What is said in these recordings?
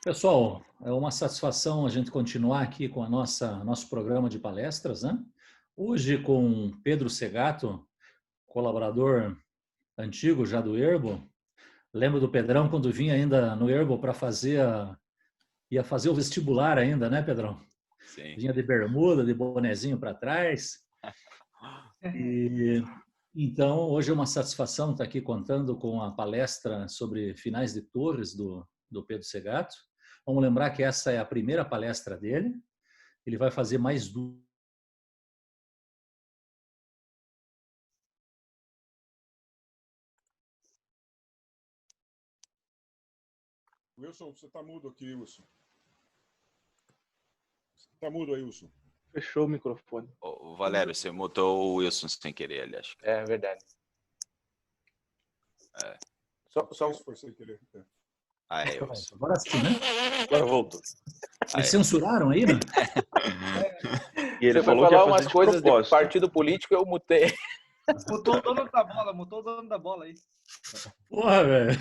Pessoal, é uma satisfação a gente continuar aqui com a nosso programa de palestras, né? Hoje com Pedro Segato, colaborador antigo já do Erbo. Lembro do Pedrão quando vinha ainda no Erbo para ia fazer o vestibular ainda, né, Pedrão? Sim. Vinha de bermuda, de bonezinho para trás. E então, hoje é uma satisfação estar aqui contando com a palestra sobre finais de torres do Pedro Segato. Vamos lembrar que essa é a primeira palestra dele. Ele vai fazer mais duas. Wilson, você está mudo aqui, Wilson. Você está mudo aí, Wilson. Fechou o microfone. Ô, Valério, você mutou o Wilson sem querer, ali, acho. É verdade. É. Só... Se for sem querer. É. Aí, Wilson. Agora sim, né? Agora voltou. Eles censuraram aí, né? E ele Você falou foi falar que ia umas fazer coisas de propósito. partido político, eu mutei. Mutou o dono da bola aí. Porra, velho.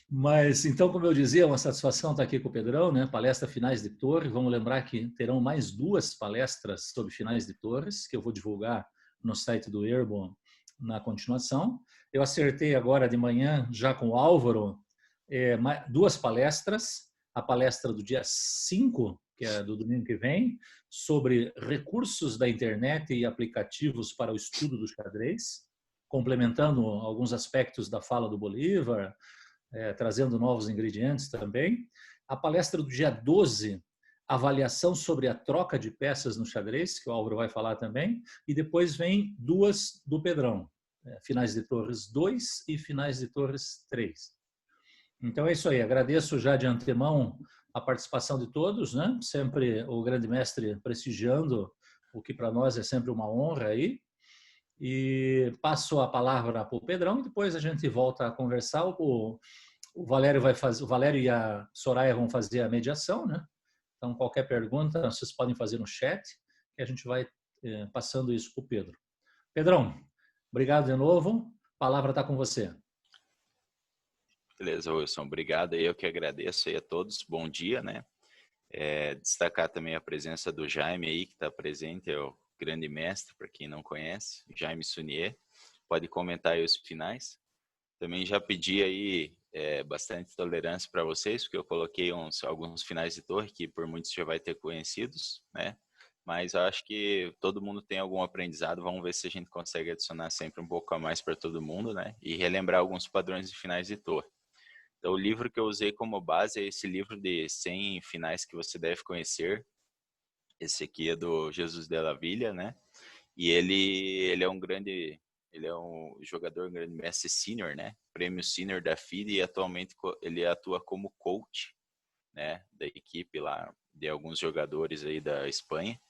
Mas, então, como eu dizia, é uma satisfação estar aqui com o Pedrão, né? Palestra Finais de Torre. Vamos lembrar que terão mais duas palestras sobre finais de torres, que eu vou divulgar no site do Erbo na continuação. Eu acertei agora de manhã, já com o Álvaro, duas palestras. A palestra do dia 5, que é do domingo que vem, sobre recursos da internet e aplicativos para o estudo do xadrez, complementando alguns aspectos da fala do Bolívar, trazendo novos ingredientes também. A palestra do dia 12, avaliação sobre a troca de peças no xadrez, que o Álvaro vai falar também, e depois vem duas do Pedrão, finais de torres 2 e finais de torres 3. Então é isso aí, agradeço já de antemão a participação de todos, né? Sempre o grande mestre prestigiando, o que para nós é sempre uma honra aí. E passo a palavra para o Pedrão e depois a gente volta a conversar. O Valério vai fazer, o Valério e a Soraya vão fazer a mediação, né? Então qualquer pergunta vocês podem fazer no chat e a gente vai passando isso para o Pedro. Pedrão, obrigado de novo. A palavra está com você. Beleza, Wilson. Obrigado. Eu que agradeço aí a todos. Bom dia, né? Destacar também a presença do Jaime aí, que está presente, é o grande mestre, para quem não conhece, Jaime Sunier. Pode comentar aí os finais. Também já pedi aí bastante tolerância para vocês, porque eu coloquei alguns finais de torre que por muitos já vai ter conhecidos, né? Mas eu acho que todo mundo tem algum aprendizado. Vamos ver se a gente consegue adicionar sempre um pouco a mais para todo mundo, né? E relembrar alguns padrões de finais de torre. Então, o livro que eu usei como base é esse livro de 100 finais que você deve conhecer. Esse aqui é do Jesus de la Villa, né? E ele é um grande, ele é um jogador, um grande mestre sênior, né? Prêmio sênior da FIDE, e atualmente ele atua como coach, né? Da equipe lá, de alguns jogadores aí da Espanha.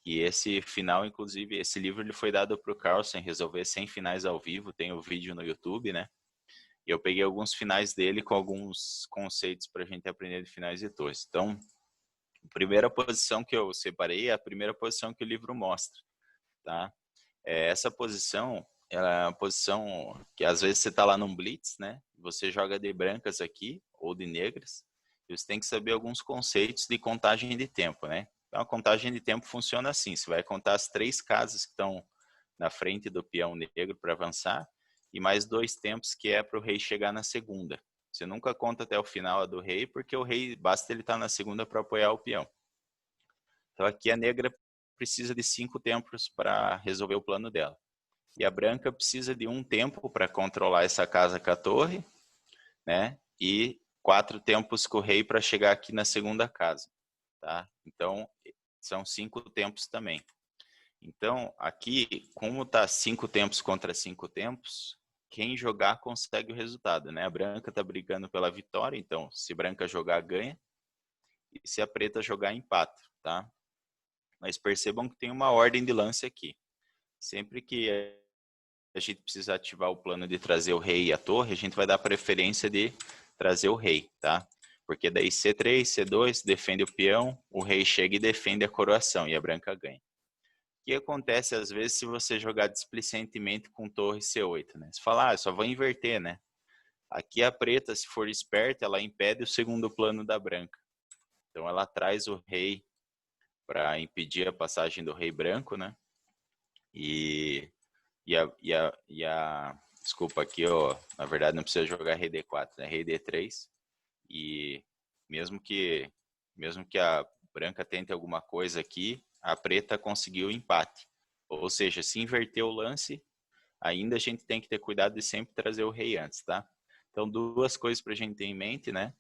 E esse final, inclusive, esse livro ele foi dado para o Carlsen resolver 100 finais ao vivo, tem o vídeo no YouTube, né? E eu peguei alguns finais dele com alguns conceitos para a gente aprender de finais de torres. Então, a primeira posição que eu separei é a primeira posição que o livro mostra, tá? Essa posição, ela é uma posição que às vezes você está lá num blitz, né? Você joga de brancas aqui ou de negras, e você tem que saber alguns conceitos de contagem de tempo, né? Então, a contagem de tempo funciona assim: você vai contar as 3 casas que estão na frente do peão negro para avançar, e mais 2 tempos que é para o rei chegar na segunda. Você nunca conta até o final a do rei, porque o rei, basta ele estar na segunda para apoiar o peão. Então aqui a negra precisa de 5 tempos para resolver o plano dela. E a branca precisa de 1 tempo para controlar essa casa com a torre, né? E 4 tempos com o rei para chegar aqui na segunda casa, tá? Então são 5 tempos também. Então, aqui, como está 5 tempos contra 5 tempos, quem jogar consegue o resultado, né? A branca está brigando pela vitória, então, se branca jogar, ganha. E se a preta jogar, empata, tá? Mas percebam que tem uma ordem de lance aqui. Sempre que a gente precisar ativar o plano de trazer o rei e a torre, a gente vai dar preferência de trazer o rei, tá? Porque daí C3, C2, defende o peão, o rei chega e defende a coroação, e a branca ganha. O que acontece às vezes se você jogar displicentemente com torre C8, né? Você fala, eu só vou inverter, né? Aqui a preta, se for esperta, ela impede o segundo plano da branca. Então ela traz o rei para impedir a passagem do rei branco, né? Desculpa aqui, ó, na verdade não precisa jogar rei D4, né? Rei D3. E mesmo que a branca tente alguma coisa aqui, a preta conseguiu o empate. Ou seja, se inverter o lance, ainda a gente tem que ter cuidado de sempre trazer o rei antes, tá? Então, duas coisas para a gente ter em mente, né?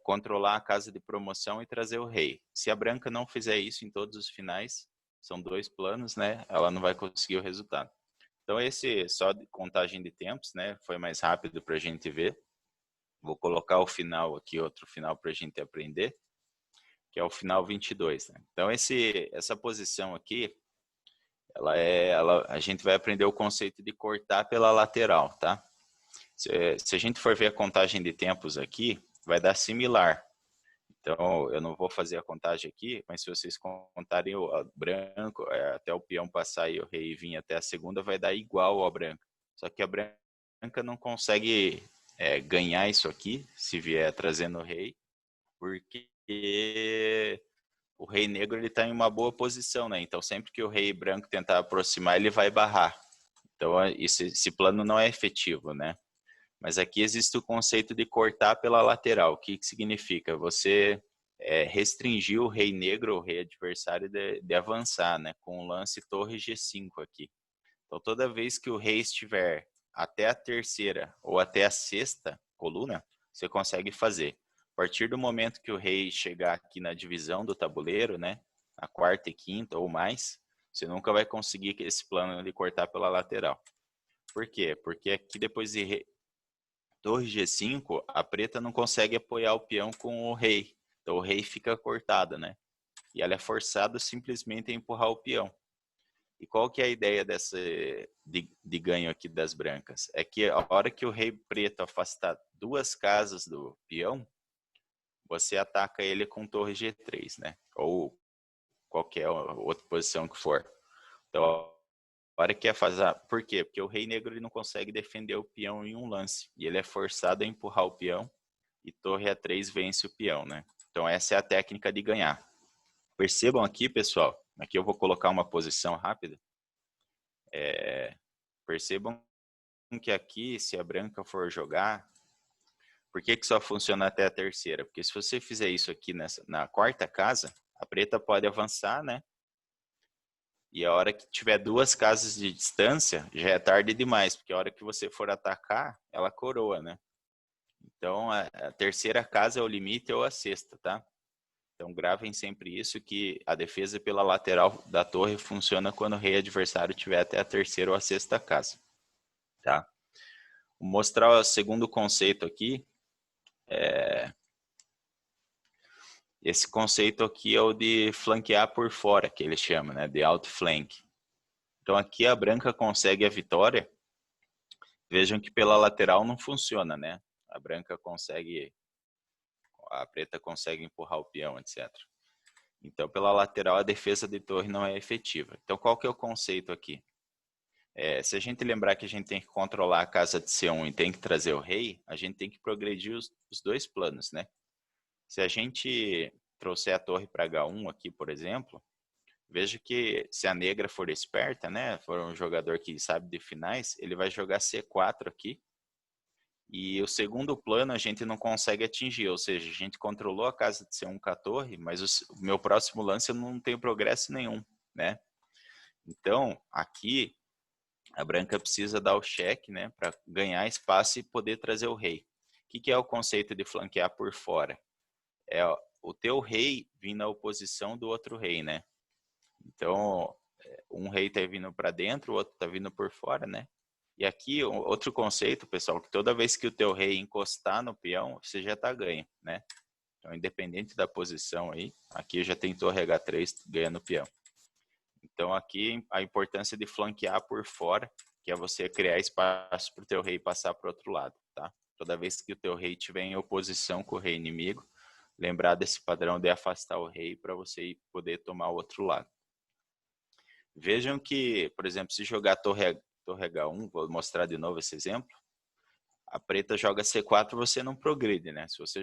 Controlar a casa de promoção e trazer o rei. Se a branca não fizer isso em todos os finais, são 2 planos, né? Ela não vai conseguir o resultado. Então, esse só de contagem de tempos, né? Foi mais rápido para a gente ver. Vou colocar o final aqui, outro final para a gente aprender, que é o final 22, né? Então, essa posição aqui, a gente vai aprender o conceito de cortar pela lateral, tá? Se a gente for ver a contagem de tempos aqui, vai dar similar. Então, eu não vou fazer a contagem aqui, mas se vocês contarem o branco, até o peão passar e o rei vir até a segunda, vai dar igual ao branco. Só que a branca não consegue ganhar isso aqui, se vier trazendo o rei, porque o rei negro ele está em uma boa posição, né? Então, sempre que o rei branco tentar aproximar, ele vai barrar. Então, esse plano não é efetivo, né? Mas aqui existe o conceito de cortar pela lateral. O que significa? Você restringir o rei negro, o rei adversário, de avançar, né? Com o lance torre G5 aqui. Então, toda vez que o rei estiver até a terceira ou até a sexta coluna, você consegue fazer. A partir do momento que o rei chegar aqui na divisão do tabuleiro, né? A quarta e quinta ou mais, você nunca vai conseguir esse plano de cortar pela lateral. Por quê? Porque aqui depois de torre G5, a preta não consegue apoiar o peão com o rei. Então o rei fica cortado, né? E ela é forçada simplesmente a empurrar o peão. E qual que é a ideia de ganho aqui das brancas? É que a hora que o rei preto afastar 2 casas do peão, você ataca ele com torre G3, né? Ou qualquer outra posição que for. Então, a hora que é fazer... Por quê? Porque o rei negro ele não consegue defender o peão em um lance. E ele é forçado a empurrar o peão e torre A3 vence o peão, né? Então essa é a técnica de ganhar. Percebam aqui, pessoal, aqui eu vou colocar uma posição rápida. Percebam que aqui, se a branca for jogar, por que só funciona até a terceira? Porque se você fizer isso aqui na quarta casa, a preta pode avançar, né? E a hora que tiver 2 casas de distância, já é tarde demais, porque a hora que você for atacar, ela coroa, né? Então, a terceira casa é o limite ou a sexta, tá? Então, gravem sempre isso, que a defesa pela lateral da torre funciona quando o rei adversário tiver até a terceira ou a sexta casa, tá? Vou mostrar o segundo conceito aqui. Esse conceito aqui é o de flanquear por fora, que ele chama, né? De outflank. Então, aqui a branca consegue a vitória. Vejam que pela lateral não funciona, né? A branca consegue, a preta consegue empurrar o peão, etc. Então, pela lateral, a defesa de torre não é efetiva. Então, qual que é o conceito aqui? Se a gente lembrar que a gente tem que controlar a casa de C1 e tem que trazer o rei, a gente tem que progredir os 2 planos, né? Se a gente trouxer a torre para H1 aqui, por exemplo, veja que se a negra for esperta, né, for um jogador que sabe de finais, ele vai jogar C4 aqui. E o segundo plano a gente não consegue atingir, ou seja, a gente controlou a casa de C1 com a torre, mas o meu próximo lance eu não tenho progresso nenhum, né? Então, aqui, a branca precisa dar o cheque, né, para ganhar espaço e poder trazer o rei. O que é o conceito de flanquear por fora? É o teu rei vir na oposição do outro rei, né? Então, um rei tá vindo para dentro, o outro tá vindo por fora, né? E aqui, outro conceito, pessoal, que toda vez que o teu rei encostar no peão, você já tá ganho, né? Então, independente da posição aí, aqui já tem torre H3 ganhando o peão. Então, aqui a importância de flanquear por fora, que é você criar espaço para o teu rei passar para o outro lado, tá? Toda vez que o teu rei estiver em oposição com o rei inimigo, lembrar desse padrão de afastar o rei para você poder tomar o outro lado. Vejam que, por exemplo, se jogar torre H1, vou mostrar de novo esse exemplo, a preta joga C4, você não progride, né? Se você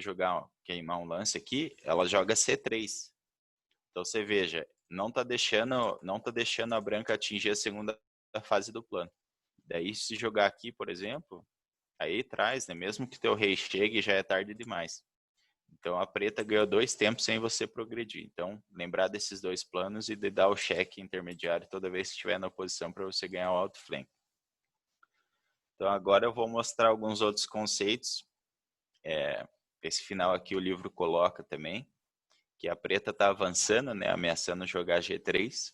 queimar um lance aqui, ela joga C3. Então você veja, não tá deixando a branca atingir a segunda fase do plano. Daí se jogar aqui, por exemplo, aí traz, né? Mesmo que teu rei chegue, já é tarde demais. Então a preta ganhou 2 tempos sem você progredir. Então lembrar desses 2 planos e de dar o cheque intermediário toda vez que estiver na oposição para você ganhar o outflank. Então agora eu vou mostrar alguns outros conceitos. Esse final aqui o livro coloca também, que a preta está avançando, né, ameaçando jogar G3.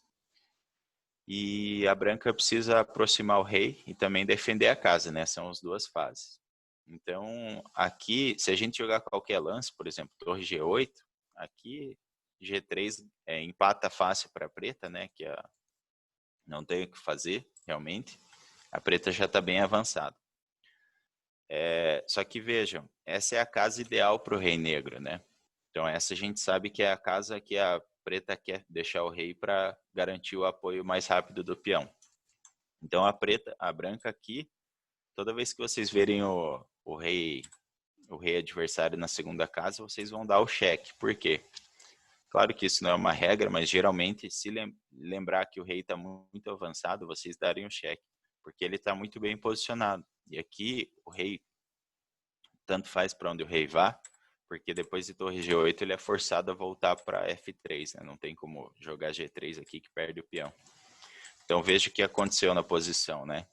E a branca precisa aproximar o rei e também defender a casa, né? São as 2 fases. Então, aqui, se a gente jogar qualquer lance, por exemplo, torre G8, aqui G3 empata fácil para a preta, né? Que não tem o que fazer, realmente. A preta já está bem avançada. Só que vejam, essa é a casa ideal para o rei negro, né? Então essa a gente sabe que é a casa que a preta quer deixar o rei para garantir o apoio mais rápido do peão. Então a branca aqui, toda vez que vocês verem o rei adversário na segunda casa, vocês vão dar o cheque. Por quê? Claro que isso não é uma regra, mas geralmente se lembrar que o rei está muito avançado, vocês darem o cheque, porque ele está muito bem posicionado. E aqui o rei tanto faz para onde o rei vá, porque depois de torre G8 ele é forçado a voltar para F3, né? Não tem como jogar G3 aqui que perde o peão. Então veja o que aconteceu na posição, né?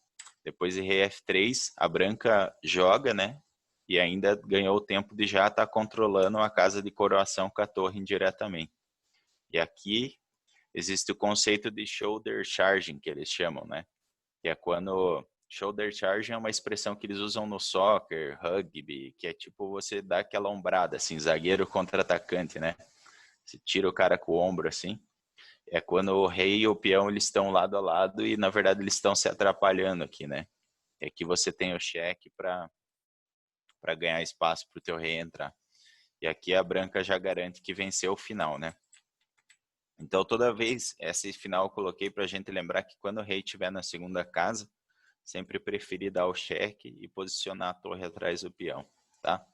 Depois de rei F3, a branca joga, né? E ainda ganhou o tempo de já estar controlando a casa de coroação com a torre indiretamente. E aqui existe o conceito de shoulder charging, que eles chamam, né? Que é quando... Shoulder charging é uma expressão que eles usam no soccer, rugby, que é tipo você dá aquela ombrada, assim, zagueiro contra atacante, né? Você tira o cara com o ombro, assim. É quando o rei e o peão, eles estão lado a lado e, na verdade, eles estão se atrapalhando aqui, né? É que você tem o cheque para ganhar espaço para o teu rei entrar. E aqui a branca já garante que venceu o final, né? Então, toda vez, esse final eu coloquei para a gente lembrar que quando o rei estiver na segunda casa, sempre preferi dar o cheque e posicionar a torre atrás do peão, tá?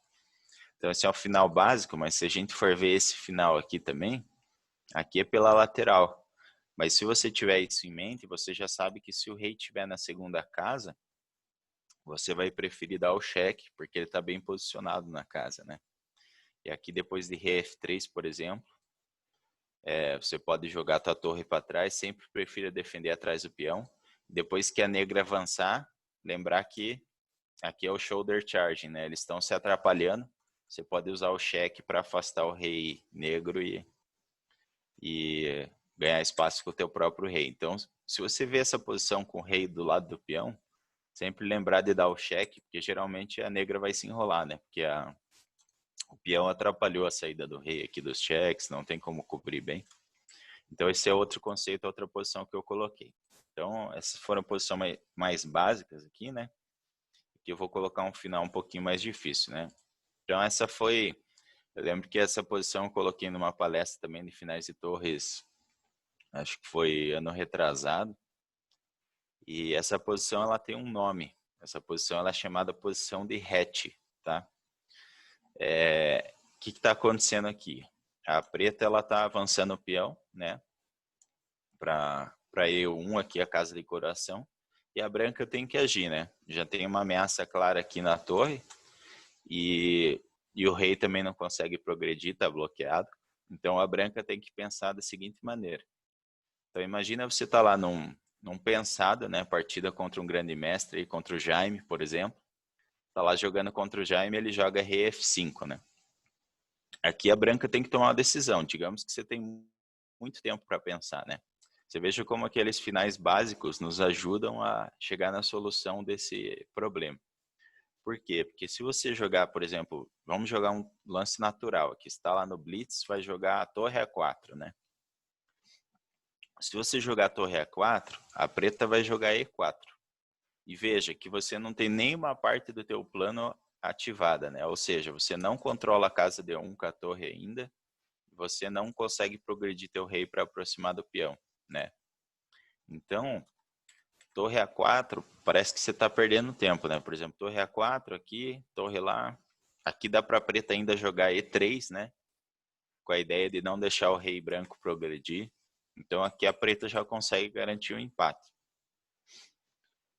Então esse é o final básico, mas se a gente for ver esse final aqui também, aqui é pela lateral. Mas se você tiver isso em mente, você já sabe que se o rei estiver na segunda casa, você vai preferir dar o cheque, porque ele está bem posicionado na casa, né? E aqui depois de rei F3, por exemplo, você pode jogar a tua torre para trás, sempre prefira defender atrás do peão. Depois que a negra avançar, lembrar que aqui é o shoulder charging, né? Eles estão se atrapalhando. Você pode usar o cheque para afastar o rei negro e ganhar espaço com o teu próprio rei. Então, se você vê essa posição com o rei do lado do peão, sempre lembrar de dar o cheque, porque geralmente a negra vai se enrolar, né? Porque o peão atrapalhou a saída do rei aqui dos cheques, não tem como cobrir bem. Então, esse é outro conceito, outra posição que eu coloquei. Então, essas foram posições mais básicas aqui, né? Aqui eu vou colocar um final um pouquinho mais difícil, né? Então, essa foi... Eu lembro que essa posição eu coloquei numa palestra também de finais de torres, acho que foi ano retrasado. E essa posição, ela tem um nome. Essa posição, ela é chamada posição de hatch, tá? O que está acontecendo aqui? A preta, ela está avançando o peão, né? Para E1 aqui, a casa de coroação. E a branca tem que agir, né? Já tem uma ameaça clara aqui na torre. E o rei também não consegue progredir, está bloqueado. Então a branca tem que pensar da seguinte maneira. Então imagina você tá lá num pensado, né? Partida contra um grande mestre, contra o Jaime, por exemplo. Tá lá jogando contra o Jaime, ele joga rei F5, né? Aqui a branca tem que tomar uma decisão. Digamos que você tem muito tempo para pensar, né? Você veja como aqueles finais básicos nos ajudam a chegar na solução desse problema. Por quê? Porque se você jogar, por exemplo, vamos jogar um lance natural aqui, está lá no Blitz, vai jogar a torre A4, né? Se você jogar a torre A4, a preta vai jogar E4. E veja que você não tem nenhuma parte do teu plano ativada, né? Ou seja, você não controla a casa D1 com a torre ainda, você não consegue progredir teu rei para aproximar do peão, né? Então, torre A4, parece que você está perdendo tempo, né? Por exemplo, torre A4 aqui, torre lá. Aqui dá para a preta ainda jogar E3, né? Com a ideia de não deixar o rei branco progredir. Então aqui a preta já consegue garantir o empate.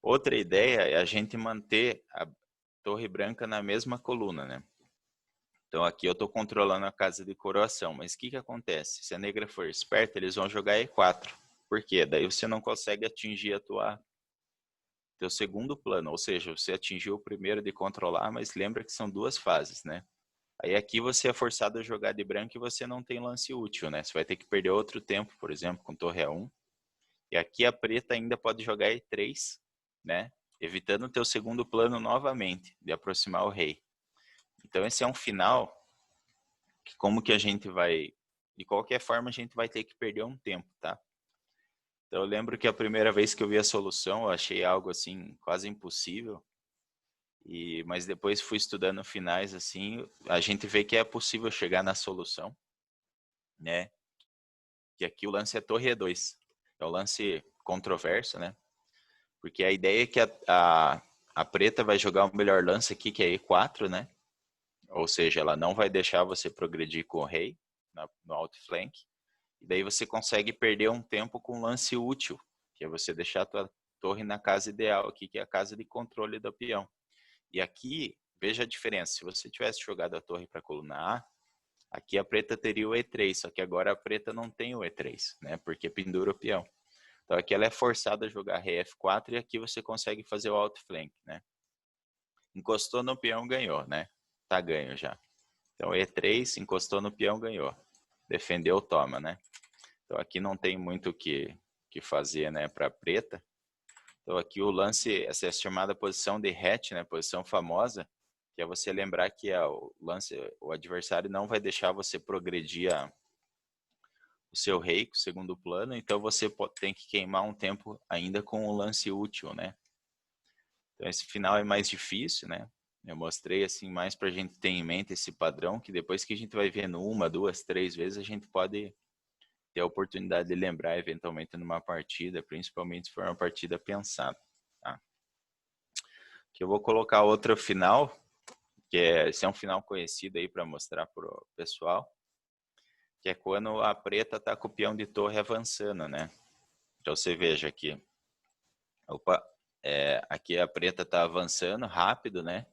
Outra ideia é a gente manter a torre branca na mesma coluna, né? Então aqui eu estou controlando a casa de coroação, mas o que acontece? Se a negra for esperta, eles vão jogar E4. Por quê? Daí você não consegue atingir teu segundo plano, ou seja, você atingiu o primeiro de controlar, mas lembra que são duas fases, né? Aí aqui você é forçado a jogar de branco e você não tem lance útil, né? Você vai ter que perder outro tempo, por exemplo, com torre A1. E aqui a preta ainda pode jogar E3, né? Evitando o teu segundo plano novamente, de aproximar o rei. Então esse é um final que como que a gente vai... De qualquer forma a gente vai ter que perder um tempo, tá? Então eu lembro que a primeira vez que eu vi a solução, eu achei algo assim quase impossível. Mas depois fui estudando finais assim, a gente vê que é possível chegar na solução, né? Que aqui o lance é torre E2. É o lance controverso, né? Porque a ideia é que a preta vai jogar o melhor lance aqui, que é E4, né? Ou seja, ela não vai deixar você progredir com o rei no outflank. E daí você consegue perder um tempo com lance útil, que é você deixar a tua torre na casa ideal aqui, que é a casa de controle do peão. E aqui, veja a diferença. Se você tivesse jogado a torre para a coluna A, aqui a preta teria o E3, só que agora a preta não tem o E3, né? Porque pendura o peão. Então aqui ela é forçada a jogar rei F4 e aqui você consegue fazer o outflank, né? Encostou no peão, ganhou, né? Tá ganho já. Então E3, encostou no peão, ganhou. Defendeu, toma, né? Então aqui não tem muito o que fazer, né, para preta. Então aqui o lance, essa é a chamada posição de hatch, né, posição famosa, que é você lembrar que o lance, o adversário não vai deixar você progredir o seu rei com o segundo plano, então você tem que queimar um tempo ainda com o lance útil, né? Então esse final é mais difícil, né? Eu mostrei assim mais para a gente ter em mente esse padrão, que depois que a gente vai vendo uma, duas, três vezes, a gente pode ter a oportunidade de lembrar eventualmente numa partida, principalmente se for uma partida pensada. Tá? Que eu vou colocar outra final, esse é um final conhecido aí para mostrar para o pessoal, que é quando a preta está com o peão de torre avançando, né? Então você veja aqui, opa, aqui a preta está avançando rápido, né?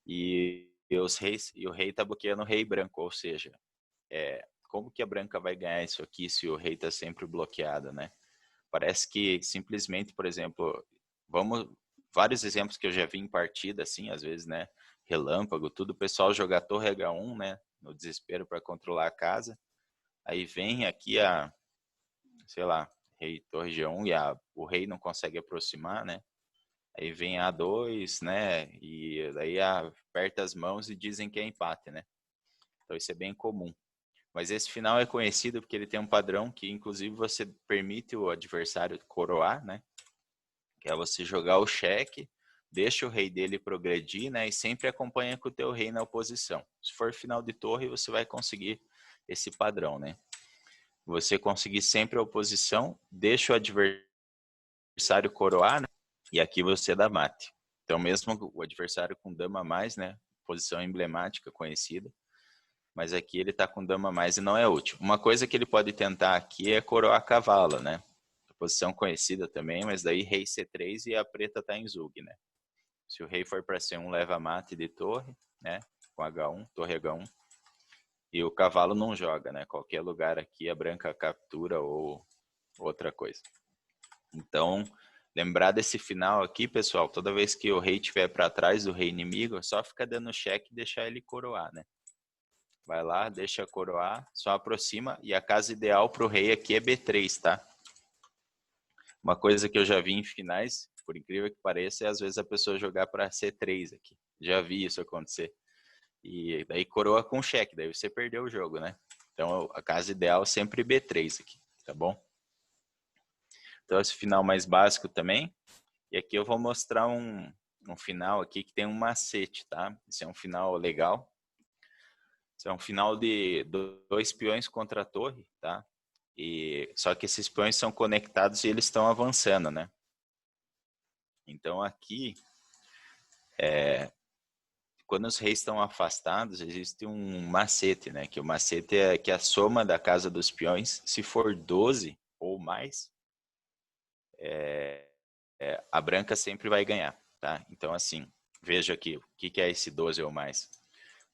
E o rei está bloqueando o rei branco, ou seja, como que a branca vai ganhar isso aqui se o rei está sempre bloqueado, né? Parece que simplesmente, por exemplo, vários exemplos que eu já vi em partida, assim, às vezes, né? Relâmpago, tudo, o pessoal jogar torre H1, né? No desespero para controlar a casa. Aí vem aqui sei lá, rei torre G1 e o rei não consegue aproximar, né? Aí vem A2, né? E daí aperta as mãos e dizem que é empate, né? Então isso é bem comum. Mas esse final é conhecido porque ele tem um padrão que, inclusive, você permite o adversário coroar, né? Que é você jogar o cheque, deixa o rei dele progredir, né? E sempre acompanha com o teu rei na oposição. Se for final de torre, você vai conseguir esse padrão, né? Você conseguir sempre a oposição, deixa o adversário coroar, né? E aqui você dá mate. Então, mesmo o adversário com dama a mais, né? Posição emblemática, conhecida. Mas aqui ele está com dama a mais e não é útil. Uma coisa que ele pode tentar aqui é coroar cavalo, né? Posição conhecida também, mas daí rei C3 e a preta está em zug, né? Se o rei for para C1, leva mate de torre, né? Com H1, torre H1. E o cavalo não joga, né? Qualquer lugar aqui a branca captura ou outra coisa. Então, lembrar desse final aqui, pessoal, toda vez que o rei estiver para trás do rei inimigo, é só ficar dando cheque e deixar ele coroar, né? Vai lá, deixa coroar, só aproxima. E a casa ideal para o rei aqui é B3, tá? Uma coisa que eu já vi em finais, por incrível que pareça, é às vezes a pessoa jogar para C3 aqui. Já vi isso acontecer. E daí coroa com cheque, daí você perdeu o jogo, né? Então a casa ideal é sempre B3 aqui, tá bom? Então esse final mais básico também. E aqui eu vou mostrar um final aqui que tem um macete, tá? Esse é um final legal. Esse é um final de 2 peões contra a torre, tá? Só que esses peões são conectados e eles estão avançando, né? Então aqui, quando os reis estão afastados, existe um macete, né? Que o macete é que a soma da casa dos peões, se for 12 ou mais, a branca sempre vai ganhar, tá? Então assim, veja aqui, o que é esse 12 ou mais?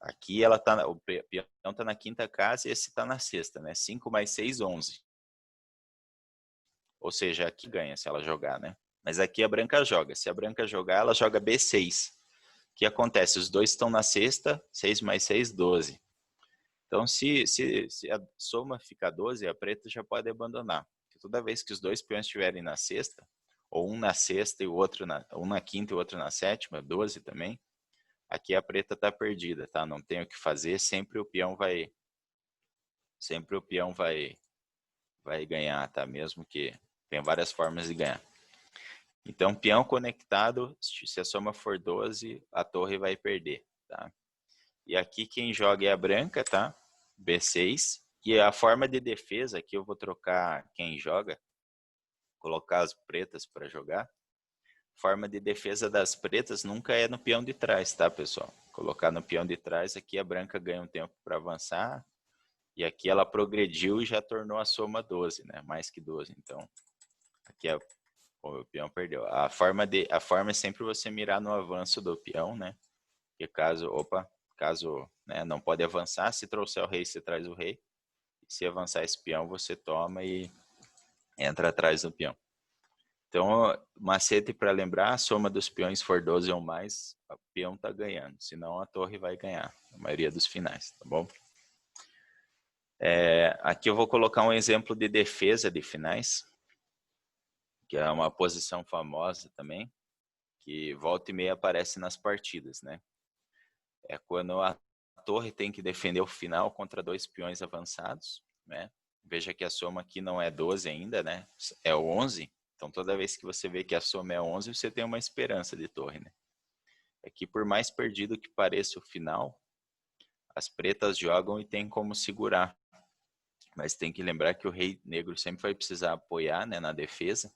Aqui o peão está na quinta casa e esse está na sexta, né? 5 mais 6, 11. Ou seja, aqui ganha se ela jogar, né? Mas aqui a branca joga. Se a branca jogar, ela joga B6. O que acontece? Os dois estão na sexta, 6 mais 6, 12. Então, se a soma ficar 12, a preta já pode abandonar. Porque toda vez que os dois peões estiverem na sexta, ou um na sexta e o outro um na quinta e o outro na sétima, 12 também, aqui a preta está perdida, tá? Não tem o que fazer, sempre o peão vai ganhar, tá? Mesmo que tem várias formas de ganhar. Então, peão conectado, se a soma for 12, a torre vai perder, tá? E aqui quem joga é a branca, tá? B6. E a forma de defesa, aqui eu vou trocar quem joga, colocar as pretas para jogar. Forma de defesa das pretas nunca é no peão de trás, tá, pessoal? Colocar no peão de trás, aqui a branca ganha um tempo para avançar. E aqui ela progrediu e já tornou a soma 12, né? Mais que 12. Então, aqui o peão perdeu. A forma é sempre você mirar no avanço do peão, né? Que caso, né, não pode avançar, se trouxer o rei, você traz o rei. E se avançar esse peão, você toma e entra atrás do peão. Então, macete para lembrar, a soma dos peões for 12 ou mais, o peão está ganhando. Senão a torre vai ganhar, a maioria dos finais, tá bom? Aqui eu vou colocar um exemplo de defesa de finais, que é uma posição famosa também, que volta e meia aparece nas partidas, né? É quando a torre tem que defender o final contra dois peões avançados, né? Veja que a soma aqui não é 12 ainda, né? É 11. Então, toda vez que você vê que a soma é 11, você tem uma esperança de torre, né? É que por mais perdido que pareça o final, as pretas jogam e tem como segurar. Mas tem que lembrar que o rei negro sempre vai precisar apoiar, né, na defesa.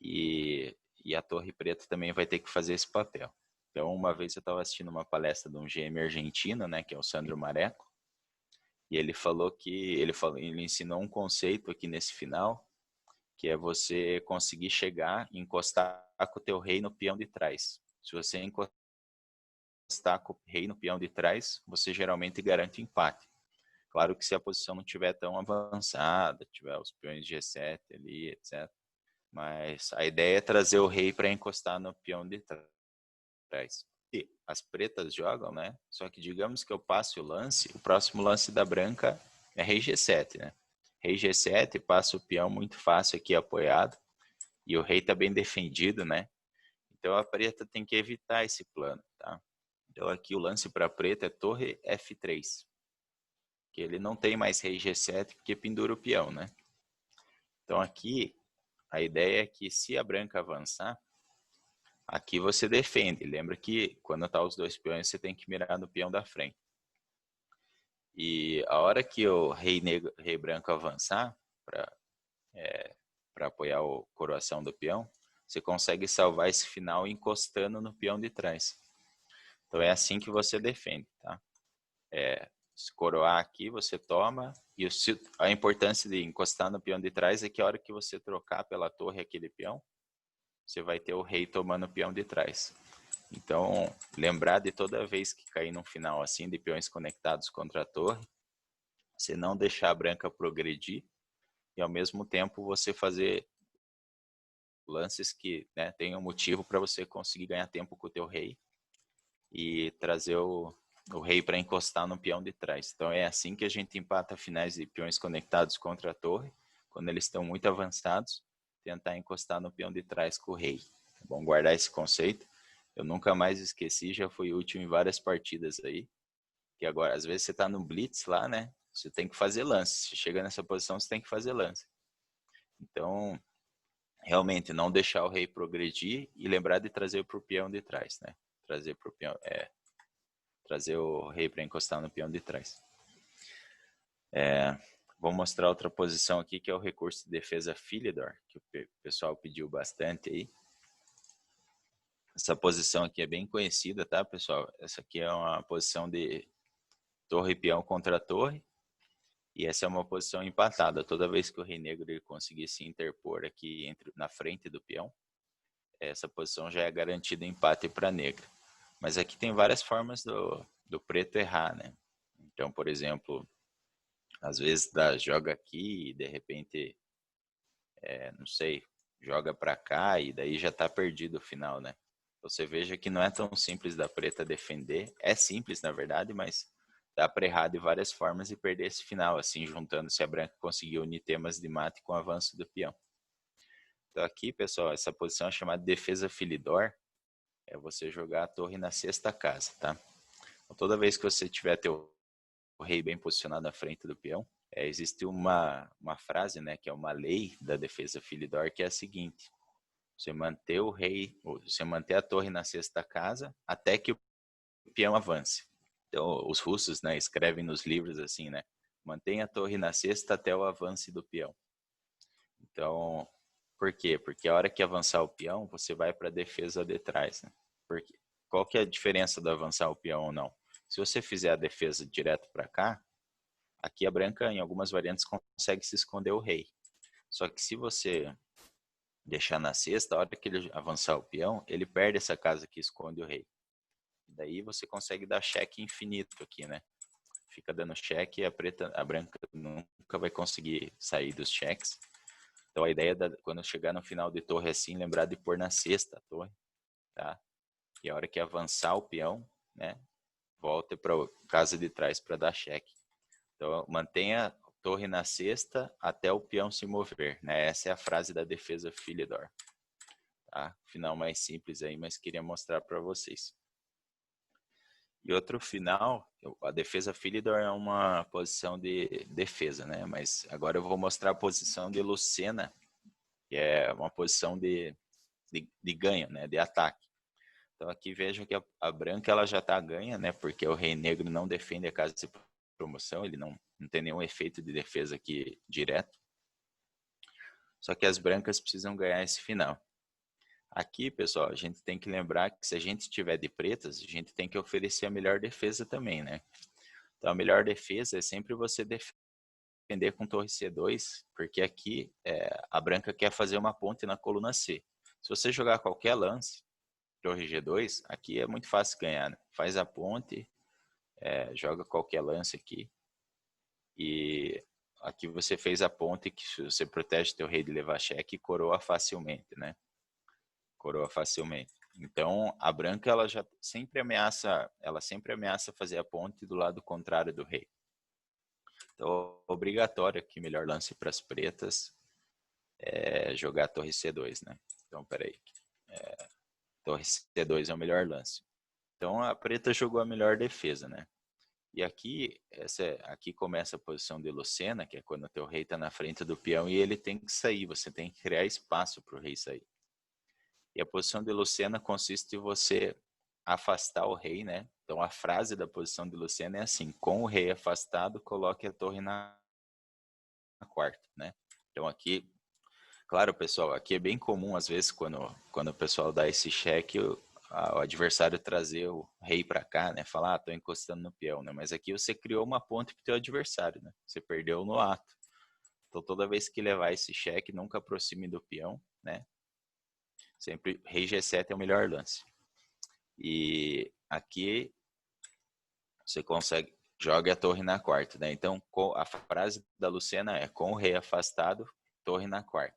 E a torre preta também vai ter que fazer esse papel. Então, uma vez eu estava assistindo uma palestra de um GM argentino, né, que é o Sandro Mareco, e ele ele ensinou um conceito aqui nesse final, que é você conseguir chegar e encostar com o teu rei no peão de trás. Se você encostar com o rei no peão de trás, você geralmente garante empate. Claro que se a posição não estiver tão avançada, tiver os peões de G7 ali, etc. Mas a ideia é trazer o rei para encostar no peão de trás. E as pretas jogam, né? Só que digamos que eu passe o lance, o próximo lance da branca é rei G7, né? Rei G7, passa o peão muito fácil aqui apoiado, e o rei está bem defendido, né? Então a preta tem que evitar esse plano, tá? Então aqui o lance para a preta é torre F3, que ele não tem mais rei G7 porque pendura o peão, né? Então aqui a ideia é que se a branca avançar, aqui você defende. Lembra que quando tá os dois peões, você tem que mirar no peão da frente. E a hora que o rei branco avançar para apoiar a coroação do peão, você consegue salvar esse final encostando no peão de trás. Então é assim que você defende, tá? Se coroar aqui, você toma. E a importância de encostar no peão de trás é que a hora que você trocar pela torre aquele peão, você vai ter o rei tomando o peão de trás. Então, lembrar de toda vez que cair num final assim, de peões conectados contra a torre, você não deixar a branca progredir e, ao mesmo tempo, você fazer lances que, né, tenham motivo para você conseguir ganhar tempo com o teu rei e trazer o rei para encostar no peão de trás. Então, é assim que a gente empata finais de peões conectados contra a torre, quando eles estão muito avançados, tentar encostar no peão de trás com o rei. É bom guardar esse conceito. Eu nunca mais esqueci, já foi útil em várias partidas aí. Que agora, às vezes você tá no blitz lá, né? Você tem que fazer lance. Se chega nessa posição, você tem que fazer lance. Então, realmente, não deixar o rei progredir e lembrar de trazer pro peão de trás, né? Trazer o rei para encostar no peão de trás. Vou mostrar outra posição aqui, que é o recurso de defesa Philidor, que o pessoal pediu bastante aí. Essa posição aqui é bem conhecida, tá, pessoal? Essa aqui é uma posição de torre e peão contra torre. E essa é uma posição empatada. Toda vez que o rei negro ele conseguir se interpor aqui na frente do peão, essa posição já é garantida empate para negra. Mas aqui tem várias formas do preto errar, né? Então, por exemplo, às vezes joga aqui e de repente, não sei, joga para cá e daí já está perdido o final, né? Você veja que não é tão simples da preta defender. É simples, na verdade, mas dá para errar de várias formas e perder esse final, assim, juntando se a branca conseguir unir temas de mate com o avanço do peão. Então aqui, pessoal, essa posição é chamada de defesa Philidor. É você jogar a torre na sexta casa, tá? Então, toda vez que você tiver teu rei bem posicionado na frente do peão, existe uma frase, né, que é uma lei da defesa Philidor, que é a seguinte: você manter você manter a torre na sexta casa até que o peão avance. Então, os russos, né, escrevem nos livros assim, né, mantenha a torre na sexta até o avance do peão. Então, por quê? Porque a hora que avançar o peão, você vai para a defesa de trás, né? Porque qual que é a diferença do avançar o peão ou não? Se você fizer a defesa direto para cá, aqui a branca, em algumas variantes, consegue se esconder o rei. Só que se você deixar na sexta, a hora que ele avançar o peão, ele perde essa casa que esconde o rei. Daí você consegue dar cheque infinito aqui, né? Fica dando cheque e a branca nunca vai conseguir sair dos cheques. Então a ideia quando chegar no final de torre assim, lembrar de pôr na sexta a torre, tá? E a hora que avançar o peão, né, volta para a casa de trás para dar cheque. Então mantenha a torre na sexta até o peão se mover, né? Essa é a frase da defesa Philidor. Tá? Final mais simples aí, mas queria mostrar para vocês. E outro final, a defesa Philidor é uma posição de defesa, né? Mas agora eu vou mostrar a posição de Lucena, que é uma posição de ganho, né? De ataque. Então aqui veja que a branca ela já está ganha, né? Porque o rei negro não defende a casa de promoção, ele não tem nenhum efeito de defesa aqui direto. Só que as brancas precisam ganhar esse final. Aqui, pessoal, a gente tem que lembrar que se a gente tiver de pretas, a gente tem que oferecer a melhor defesa também, né? Então, a melhor defesa é sempre você defender com torre C2, porque aqui a branca quer fazer uma ponte na coluna C. Se você jogar qualquer lance, torre G2, aqui é muito fácil ganhar, né? Faz a ponte, joga qualquer lance aqui, e aqui você fez a ponte que você protege teu rei de levar cheque e coroa facilmente, né? Coroa facilmente. Então, a branca ela sempre ameaça fazer a ponte do lado contrário do rei. Então, obrigatório aqui, melhor lance para as pretas é jogar a torre C2, né? Então, peraí. Torre C2 é o melhor lance. Então, a preta jogou a melhor defesa, né? E aqui começa a posição de Lucena, que é quando o teu rei está na frente do peão e ele tem que sair. Você tem que criar espaço para o rei sair. E a posição de Lucena consiste em você afastar o rei, né? Então a frase da posição de Lucena é assim: com o rei afastado, coloque a torre na quarta, né? Então aqui, claro, pessoal, aqui é bem comum às vezes quando o pessoal dá esse cheque, o adversário trazer o rei para cá, né? Falar, tô encostando no peão, né? Mas aqui você criou uma ponte pro teu adversário, né? Você perdeu no ato. Então toda vez que levar esse cheque, nunca aproxime do peão, né? Sempre rei G7 é o melhor lance. E aqui você consegue, joga a torre na quarta, né? Então a frase da Lucena é: com o rei afastado, torre na quarta.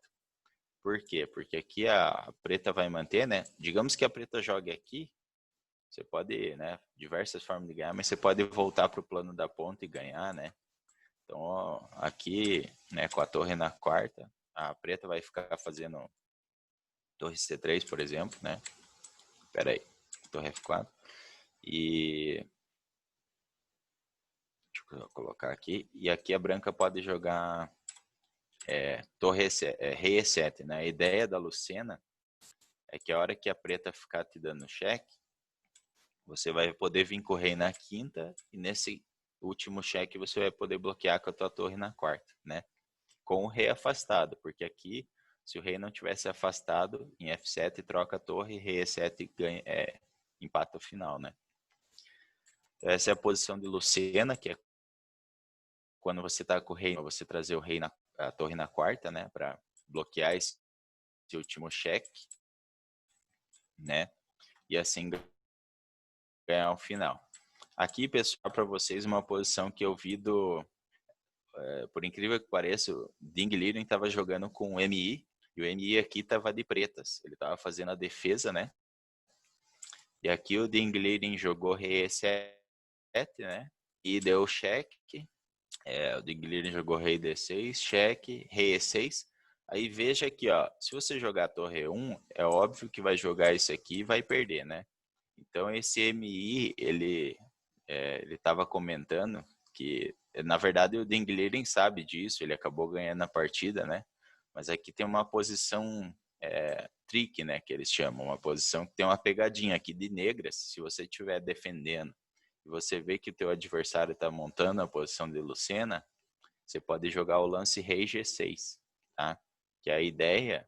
Por quê? Porque aqui a preta vai manter, né? Digamos que a preta jogue aqui, você pode, né? Diversas formas de ganhar, mas você pode voltar para o plano da ponta e ganhar, né? Então ó, aqui, né? Com a torre na quarta, a preta vai ficar fazendo torre C3, por exemplo, né? Espera aí, torre F4. E deixa eu colocar aqui. E aqui a branca pode jogar rei E7, né? A ideia da Lucena é que a hora que a preta ficar te dando cheque, você vai poder vir com o rei na quinta e nesse último cheque você vai poder bloquear com a tua torre na quarta, né? Com o rei afastado, porque aqui se o rei não tivesse afastado em F7, troca a torre, rei E7 ganha, empata o final, né? Então, essa é a posição de Lucena, que é quando você está com o rei, você trazer o rei a torre na quarta, né? Para bloquear esse último cheque, né? E assim ganhar o final. Aqui, pessoal, para vocês, uma posição que eu vi por incrível que pareça, o Ding Liren estava jogando com o MI, e o MI aqui estava de pretas. Ele estava fazendo a defesa, né? E aqui o Ding Liren jogou rei E7, né? E deu cheque. O Ding Liren jogou rei D6, cheque, rei E6. Aí veja aqui, ó, se você jogar a torre E1, é óbvio que vai jogar isso aqui e vai perder, né? Então esse MI, ele estava comentando que, na verdade, o Ding Liren sabe disso, ele acabou ganhando a partida, né? Mas aqui tem uma posição trick, né, que eles chamam, uma posição que tem uma pegadinha aqui de negras. Se você estiver defendendo e você vê que o teu adversário está montando a posição de Lucena, você pode jogar o lance rei G6, tá? Que a ideia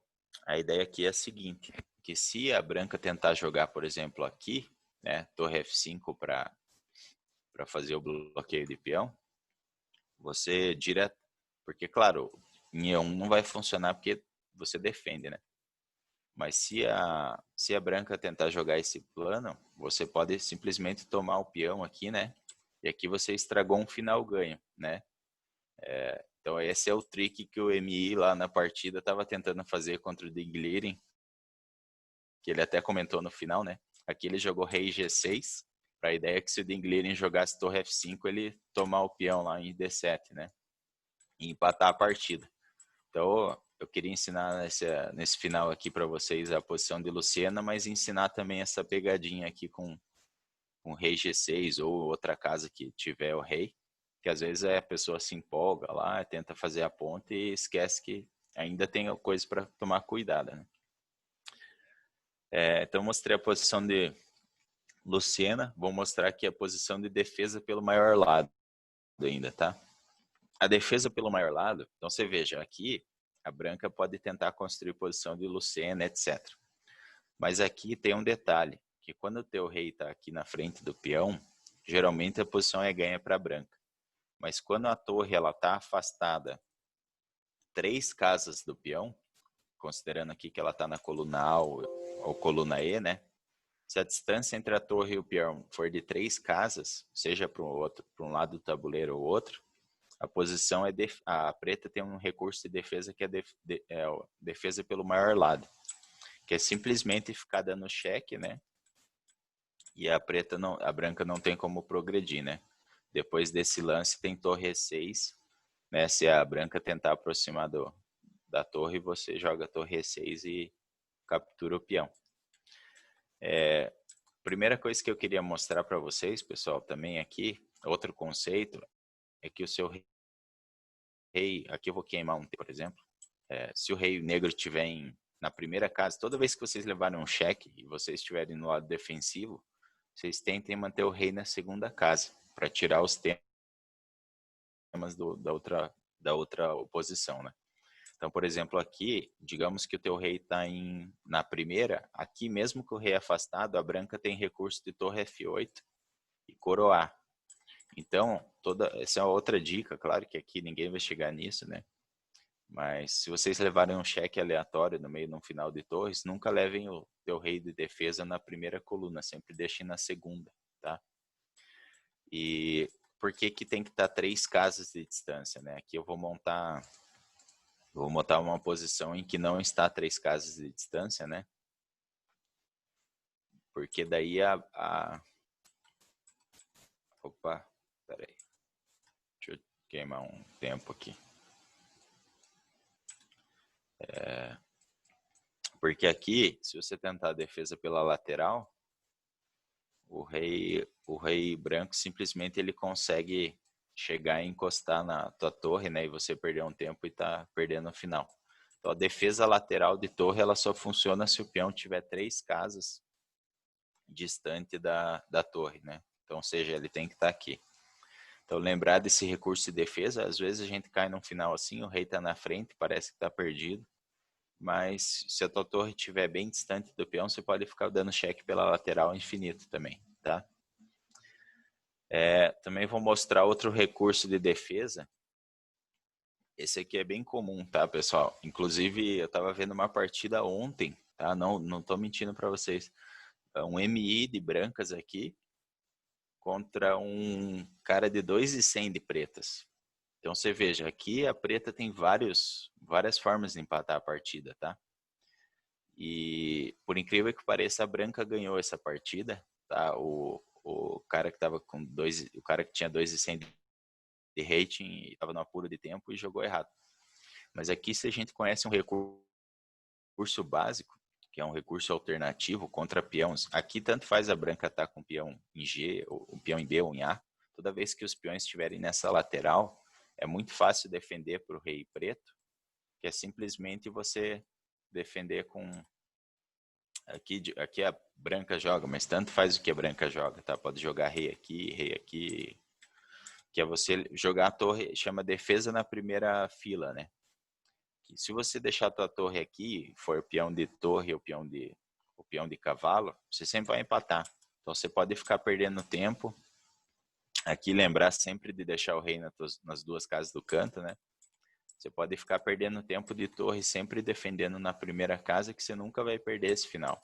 aqui é a seguinte, que se a branca tentar jogar, por exemplo, aqui, né, torre F5 para fazer o bloqueio de peão, você direto, porque claro, em E1 não vai funcionar porque você defende, né? Mas se a branca tentar jogar esse plano, você pode simplesmente tomar o peão aqui, né? E aqui você estragou um final ganho, né? Então esse é o trick que o MI lá na partida estava tentando fazer contra o Ding Liren, que ele até comentou no final, né? Aqui ele jogou rei G6, para a ideia que se o Ding Liren jogasse torre F5, ele tomar o peão lá em D7, né? E empatar a partida. Então, eu queria ensinar nesse final aqui para vocês a posição de Lucena, mas ensinar também essa pegadinha aqui com rei G6 ou outra casa que tiver o rei, que às vezes a pessoa se empolga lá, tenta fazer a ponta e esquece que ainda tem coisa para tomar cuidado, né? Então, mostrei a posição de Lucena, vou mostrar aqui a posição de defesa pelo maior lado ainda, tá? A defesa pelo maior lado, então você veja, aqui a branca pode tentar construir posição de Lucena, etc. Mas aqui tem um detalhe, que quando o teu rei está aqui na frente do peão, geralmente a posição é ganha para a branca. Mas quando a torre está afastada 3 casas do peão, considerando aqui que ela está na coluna A ou coluna E, né? Se a distância entre a torre e o peão for de 3 casas, seja para um lado do tabuleiro ou outro, a posição a preta tem um recurso de defesa que é defesa pelo maior lado, que é simplesmente ficar dando cheque, né? E a branca não tem como progredir, né? Depois desse lance tem torre E6, né? Se a branca tentar aproximar da torre, você joga a torre E6 e captura o peão. Primeira coisa que eu queria mostrar para vocês, pessoal, também aqui, outro conceito, é que o seu rei, aqui eu vou queimar um, por exemplo, se o rei negro estiver na primeira casa, toda vez que vocês levarem um cheque e vocês estiverem no lado defensivo, vocês tentem manter o rei na segunda casa, para tirar os temas da outra oposição, né? Então, por exemplo, aqui, digamos que o teu rei está na primeira, aqui mesmo que o rei é afastado, a branca tem recurso de torre F8 e coroar. Então, essa é outra dica, claro que aqui ninguém vai chegar nisso, né? Mas se vocês levarem um cheque aleatório no meio de um final de torres, nunca levem o teu rei de defesa na primeira coluna, sempre deixem na segunda, tá? E por que tem que estar 3 casas de distância, né? Aqui eu vou montar uma posição em que não está 3 casas de distância, né? Porque daí Opa, peraí. Deixa eu queimar um tempo aqui. Porque aqui, se você tentar a defesa pela lateral, o rei branco simplesmente ele consegue chegar e encostar na tua torre, né? E você perder um tempo e tá perdendo no final. Então a defesa lateral de torre ela só funciona se o peão tiver 3 casas distante da torre, né? Então, ou seja, ele tem que estar aqui. Então, lembrar desse recurso de defesa, às vezes a gente cai num final assim, o rei está na frente, parece que está perdido, mas se a tua torre estiver bem distante do peão, você pode ficar dando cheque pela lateral infinito também, tá? Também vou mostrar outro recurso de defesa. Esse aqui é bem comum, tá, pessoal? Inclusive, eu estava vendo uma partida ontem, tá? Não tô mentindo para vocês. Um MI de brancas aqui contra um cara de 2.100 de pretas. Então, você veja, aqui a preta tem várias formas de empatar a partida, tá? E, por incrível que pareça, a branca ganhou essa partida, tá? O cara que tava com o cara que tinha 2.100 de rating estava no apuro de tempo e jogou errado. Mas aqui, se a gente conhece um recurso básico, que é um recurso alternativo contra peões, aqui tanto faz a branca estar com o peão em G, ou o peão em B ou em A, toda vez que os peões estiverem nessa lateral, é muito fácil defender para o rei preto, que é simplesmente você defender com... Aqui a branca joga, mas tanto faz o que a branca joga, tá? Pode jogar rei aqui, que é você jogar a torre, chama defesa na primeira fila, né? Que se você deixar a tua torre aqui, for peão de torre ou peão de cavalo, você sempre vai empatar. Então você pode ficar perdendo tempo. Aqui lembrar sempre de deixar o rei nas duas casas do canto, né? Você pode ficar perdendo tempo de torre sempre defendendo na primeira casa, que você nunca vai perder esse final.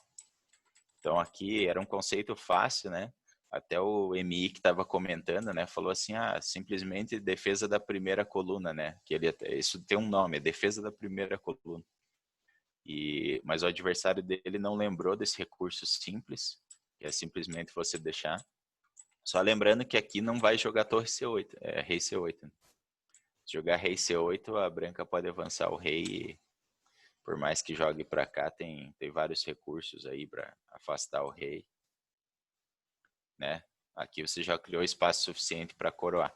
Então aqui era um conceito fácil, né? Até o MI que estava comentando, né? Falou assim, simplesmente defesa da primeira coluna, né? Isso tem um nome, é defesa da primeira coluna. Mas o adversário dele não lembrou desse recurso simples, que é simplesmente você deixar. Só lembrando que aqui não vai jogar torre C8, é rei C8. Né? Se jogar rei C8, a branca pode avançar o rei e, por mais que jogue para cá, tem vários recursos aí para afastar o rei. Né? Aqui você já criou espaço suficiente para coroar.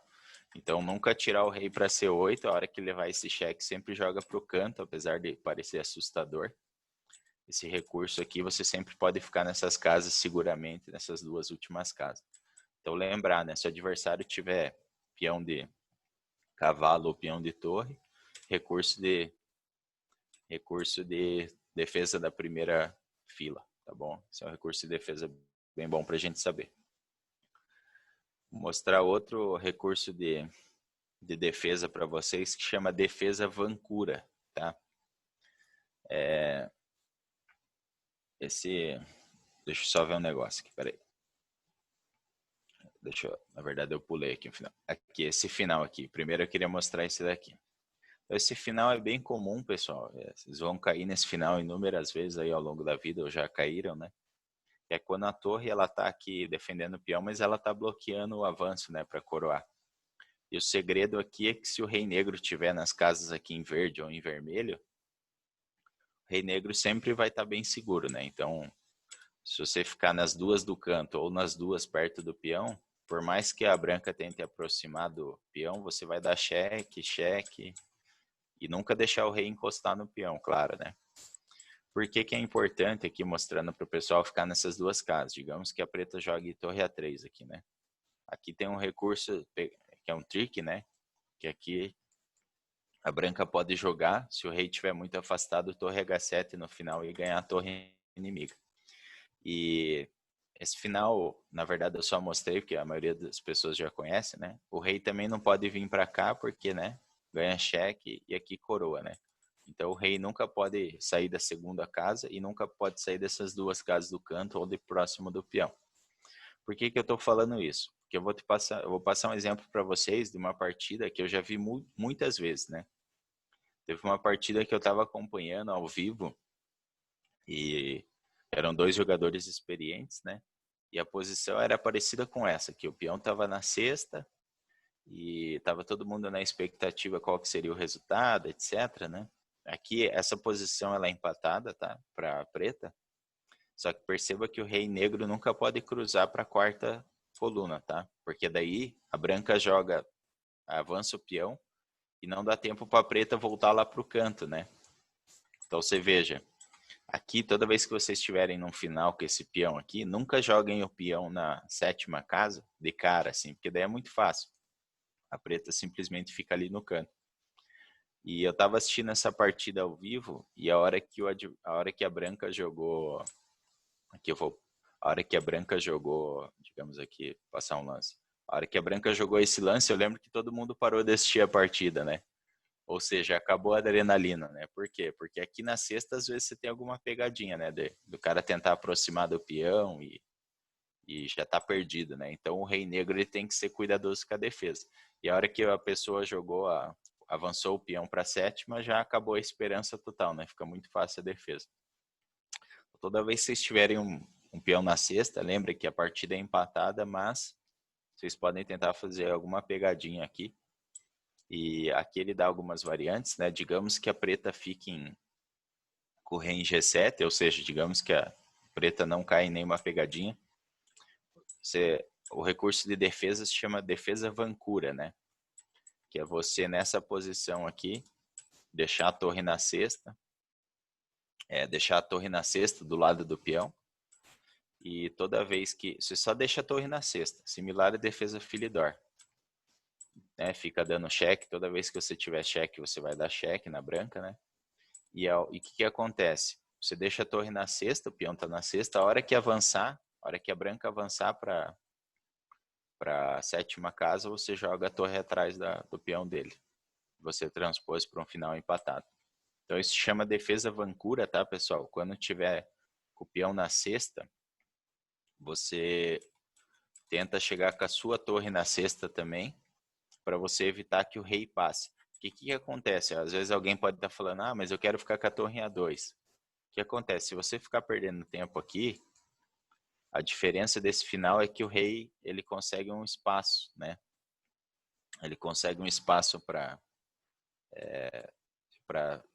Então, nunca tirar o rei para C8, a hora que levar esse cheque, sempre joga para o canto, apesar de parecer assustador. Esse recurso aqui, você sempre pode ficar nessas casas seguramente, nessas duas últimas casas. Então, lembrar, né? Se o adversário tiver peão de cavalo ou peão de torre, recurso de defesa da primeira fila, tá bom? Esse é um recurso de defesa bem bom para a gente saber. Vou mostrar outro recurso de defesa para vocês que chama defesa vancura, tá? Deixa eu só ver um negócio aqui, peraí. Na verdade eu pulei aqui o final. Aqui, esse final aqui. Primeiro eu queria mostrar esse daqui. Esse final é bem comum, pessoal. Vocês vão cair nesse final inúmeras vezes aí ao longo da vida, ou já caíram, né? É quando a torre ela tá aqui defendendo o peão, mas ela tá bloqueando o avanço, né, para coroar. E o segredo aqui é que se o rei negro estiver nas casas aqui em verde ou em vermelho, o rei negro sempre vai estar bem seguro, né? Então, se você ficar nas duas do canto ou nas duas perto do peão, por mais que a branca tente aproximar do peão, você vai dar cheque, e nunca deixar o rei encostar no peão, claro, né? Por que é importante aqui, mostrando para o pessoal ficar nessas duas casas? Digamos que a preta jogue torre A3 aqui, né? Aqui tem um recurso, que é um trick, né? Que aqui a branca pode jogar, se o rei estiver muito afastado, torre H7 no final e ganhar a torre inimiga. E esse final, na verdade, eu só mostrei, porque a maioria das pessoas já conhece, né? O rei também não pode vir para cá, porque, né? Ganha cheque e aqui coroa, né? Então o rei nunca pode sair da segunda casa e nunca pode sair dessas duas casas do canto ou de próximo do peão. Por que eu estou falando isso? Porque eu vou passar um exemplo para vocês de uma partida que eu já vi muitas vezes, né? Teve uma partida que eu estava acompanhando ao vivo e eram dois jogadores experientes, né? E a posição era parecida com essa, que o peão estava na sexta e estava todo mundo na expectativa qual que seria o resultado, etc, né? Aqui, essa posição ela é empatada, tá? Para a preta. Só que perceba que o rei negro nunca pode cruzar para a quarta coluna, tá? Porque daí a branca avança o peão e não dá tempo para a preta voltar lá para o canto, né? Então você veja, aqui toda vez que vocês estiverem num final com esse peão aqui, nunca joguem o peão na sétima casa de cara, assim, porque daí é muito fácil. A preta simplesmente fica ali no canto. E eu estava assistindo essa partida ao vivo e a hora que a branca jogou, a hora que a branca jogou, digamos aqui, passar um lance. A hora que a branca jogou esse lance, eu lembro que todo mundo parou de assistir a partida, né? Ou seja, acabou a adrenalina, né? Por quê? Porque aqui na cesta, às vezes, você tem alguma pegadinha, né? Do cara tentar aproximar do peão e já tá perdido, né? Então, o rei negro ele tem que ser cuidadoso com a defesa. E a hora que a pessoa avançou o peão para a sétima, já acabou a esperança total, né? Fica muito fácil a defesa. Toda vez que vocês tiverem um peão na cesta, lembre que a partida é empatada, mas vocês podem tentar fazer alguma pegadinha aqui. E aqui ele dá algumas variantes, né? Digamos que a preta fique com o rei em G7, ou seja, digamos que a preta não cai em nenhuma pegadinha. O recurso de defesa se chama defesa vancura, né? Que é você nessa posição aqui, deixar a torre na cesta, deixar a torre na cesta do lado do peão. E toda vez que você só deixa a torre na cesta, similar à defesa Philidor. Né, fica dando cheque, toda vez que você tiver cheque, você vai dar cheque na branca, né? E o que acontece? Você deixa a torre na cesta, o peão está na cesta, a hora que a branca avançar para a sétima casa, você joga a torre atrás do peão dele. Você transpôs para um final empatado. Então isso se chama defesa vancura, tá, pessoal? Quando tiver com o peão na cesta, você tenta chegar com a sua torre na cesta também, para você evitar que o rei passe. O que acontece? Às vezes alguém pode estar falando, mas eu quero ficar com a torre em A2. O que acontece? Se você ficar perdendo tempo aqui, a diferença desse final é que o rei ele consegue um espaço, né? Ele consegue um espaço para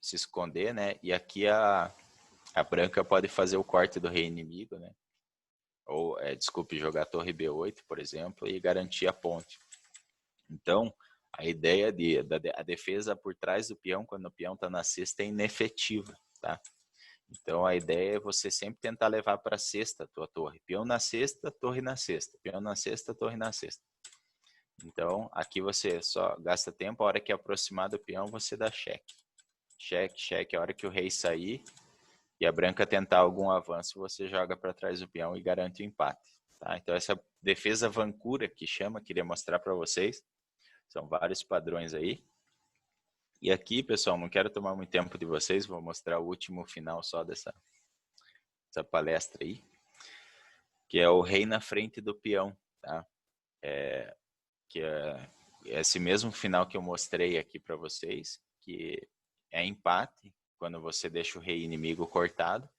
se esconder, né? E aqui a branca pode fazer o corte do rei inimigo, né? Ou, jogar a torre B8, por exemplo, e garantir a ponte. Então, a ideia da defesa por trás do peão, quando o peão está na cesta, é inefetiva, tá? Então, a ideia é você sempre tentar levar para a cesta a tua torre. Peão na cesta, torre na cesta. Peão na cesta, torre na cesta. Então, aqui você só gasta tempo. A hora que aproximar do peão, você dá cheque. Cheque, cheque. A hora que o rei sair e a branca tentar algum avanço, você joga para trás do peão e garante o empate. Tá? Então, essa defesa vancura que chama, queria mostrar para vocês. São vários padrões aí. E aqui, pessoal, não quero tomar muito tempo de vocês, vou mostrar o último final só dessa palestra aí, que é o rei na frente do peão, tá? Que é esse mesmo final que eu mostrei aqui para vocês, que é empate, quando você deixa o rei inimigo cortado.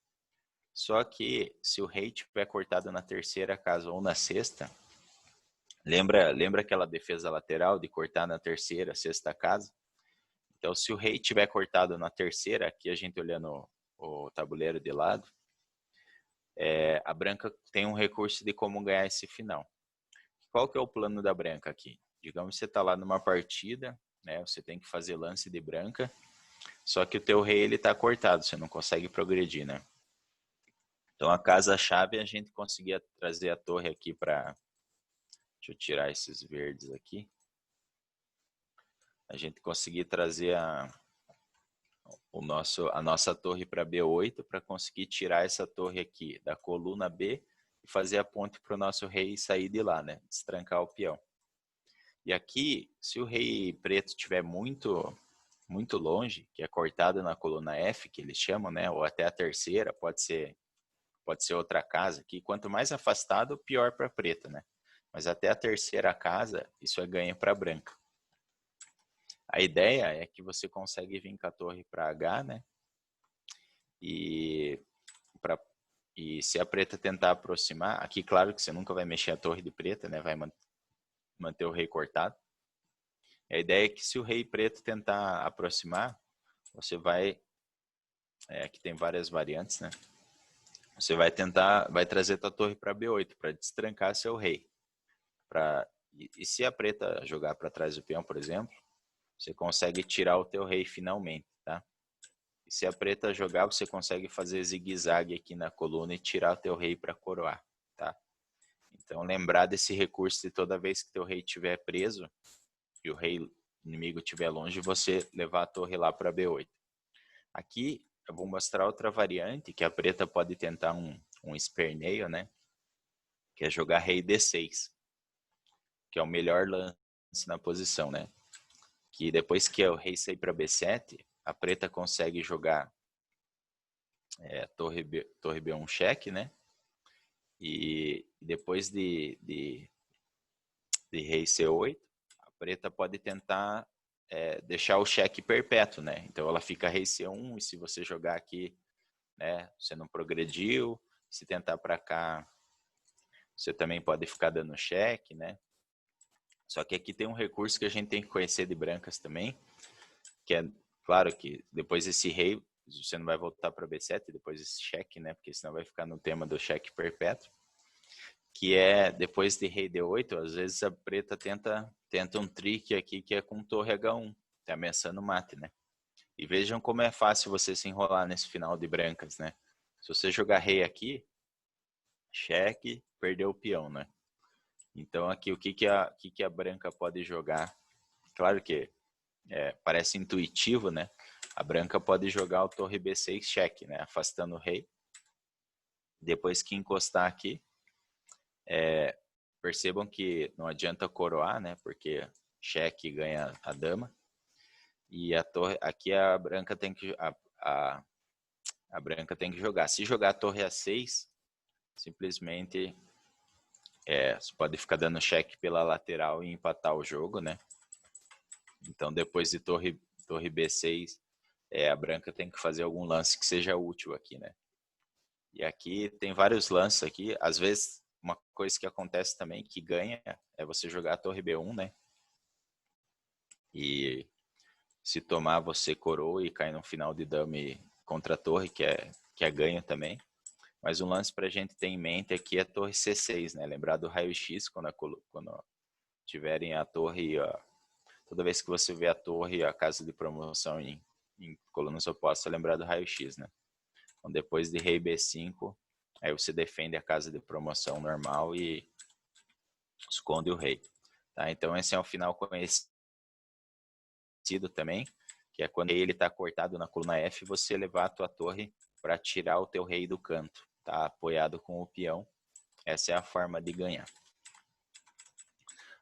Só que se o rei tiver cortado na terceira casa ou na sexta, lembra aquela defesa lateral de cortar na terceira, sexta casa? Então, se o rei tiver cortado na terceira, aqui a gente olhando o tabuleiro de lado, a branca tem um recurso de como ganhar esse final. Qual que é o plano da branca aqui? Digamos que você está lá numa partida, né? Você tem que fazer lance de branca, só que o teu rei ele está cortado, você não consegue progredir, né? Então, a casa-chave é a gente conseguir trazer a torre aqui para... Deixa eu tirar esses verdes aqui. A gente conseguir trazer a nossa torre para B8 para conseguir tirar essa torre aqui da coluna B e fazer a ponte para o nosso rei sair de lá, né? Destrancar o peão. E aqui, se o rei preto estiver muito, muito longe, que é cortado na coluna F, que eles chamam, né? Ou até a terceira, pode ser outra casa aqui. Quanto mais afastado, pior para a preta, né? Mas até a terceira casa, isso é ganho para a branca. A ideia é que você consegue vir com a torre para H, né? E se a preta tentar aproximar, aqui claro que você nunca vai mexer a torre de preta, né? Vai manter o rei cortado. A ideia é que se o rei preto tentar aproximar, você vai... aqui tem várias variantes, né? Você vai trazer tua torre para B8, para destrancar seu rei. E se a preta jogar para trás do peão, por exemplo, você consegue tirar o teu rei finalmente, tá? E se a preta jogar, você consegue fazer zigue-zague aqui na coluna e tirar o teu rei para coroar, tá? Então, lembrar desse recurso de toda vez que teu rei estiver preso e o rei inimigo estiver longe, você levar a torre lá para B8. Aqui eu vou mostrar outra variante, que a preta pode tentar um esperneio, né? Que é jogar rei D6, que é o melhor lance na posição, né? Que depois que o rei sair para B7, a preta consegue jogar torre B1 cheque, né? E depois de rei C8, a preta pode tentar deixar o cheque perpétuo, né? Então ela fica rei C1 e se você jogar aqui, né, você não progrediu. Se tentar para cá, você também pode ficar dando cheque, né? Só que aqui tem um recurso que a gente tem que conhecer de brancas também, que é, claro que depois esse rei, você não vai voltar para B7, depois esse cheque, né? Porque senão vai ficar no tema do cheque perpétuo. Que é, depois de rei D8, às vezes a preta tenta um trick aqui, que é com torre H1, tá ameaçando o mate, né? E vejam como é fácil você se enrolar nesse final de brancas, né? Se você jogar rei aqui, cheque, perdeu o peão, né? Então aqui, o que a branca pode jogar? Claro que parece intuitivo, né? A branca pode jogar o torre B6 cheque, né? Afastando o rei. Depois que encostar aqui, percebam que não adianta coroar, né? Porque cheque ganha a dama. E a torre, aqui a branca tem que a branca tem que jogar. Se jogar a torre A6, simplesmente você pode ficar dando cheque pela lateral e empatar o jogo, né? Então depois de torre B6, a branca tem que fazer algum lance que seja útil aqui, né? E aqui tem vários lances aqui. Às vezes, uma coisa que acontece também, que ganha, é você jogar a torre B1, né? E se tomar, você coroa e cai no final de dame contra a torre, que é ganho também. Mas um lance pra gente ter em mente aqui é a torre C6, né? Lembrar do raio-x, quando tiverem a torre, toda vez que você vê a torre, a casa de promoção em colunas opostas, lembrar do raio-x, né? Então, depois de rei B5, aí você defende a casa de promoção normal e esconde o rei. Tá? Então, esse é um final conhecido também, que é quando ele está cortado na coluna F, você levar a tua torre para tirar o teu rei do canto, tá? Apoiado com o peão. Essa é a forma de ganhar.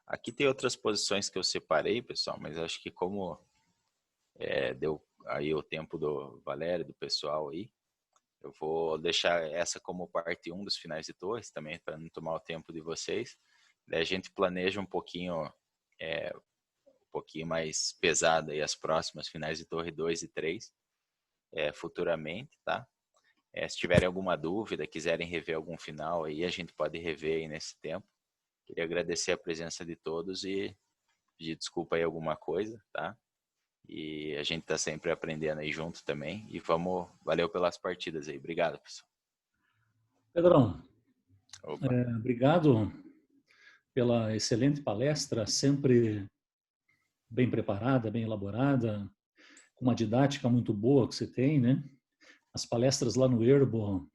Aqui tem outras posições que eu separei, pessoal, mas acho que como deu aí o tempo do Valério, do pessoal aí, eu vou deixar essa como parte 1 dos finais de torres, também para não tomar o tempo de vocês. Daí a gente planeja um pouquinho mais pesado aí as próximas finais de torre 2 e 3 futuramente, tá? Se tiverem alguma dúvida, quiserem rever algum final aí, a gente pode rever aí nesse tempo. Queria agradecer a presença de todos e pedir desculpa aí alguma coisa, tá? E a gente tá sempre aprendendo aí junto também. E valeu pelas partidas aí. Obrigado, pessoal. Pedrão, obrigado pela excelente palestra, sempre bem preparada, bem elaborada, com uma didática muito boa que você tem, né? As palestras lá no Erbo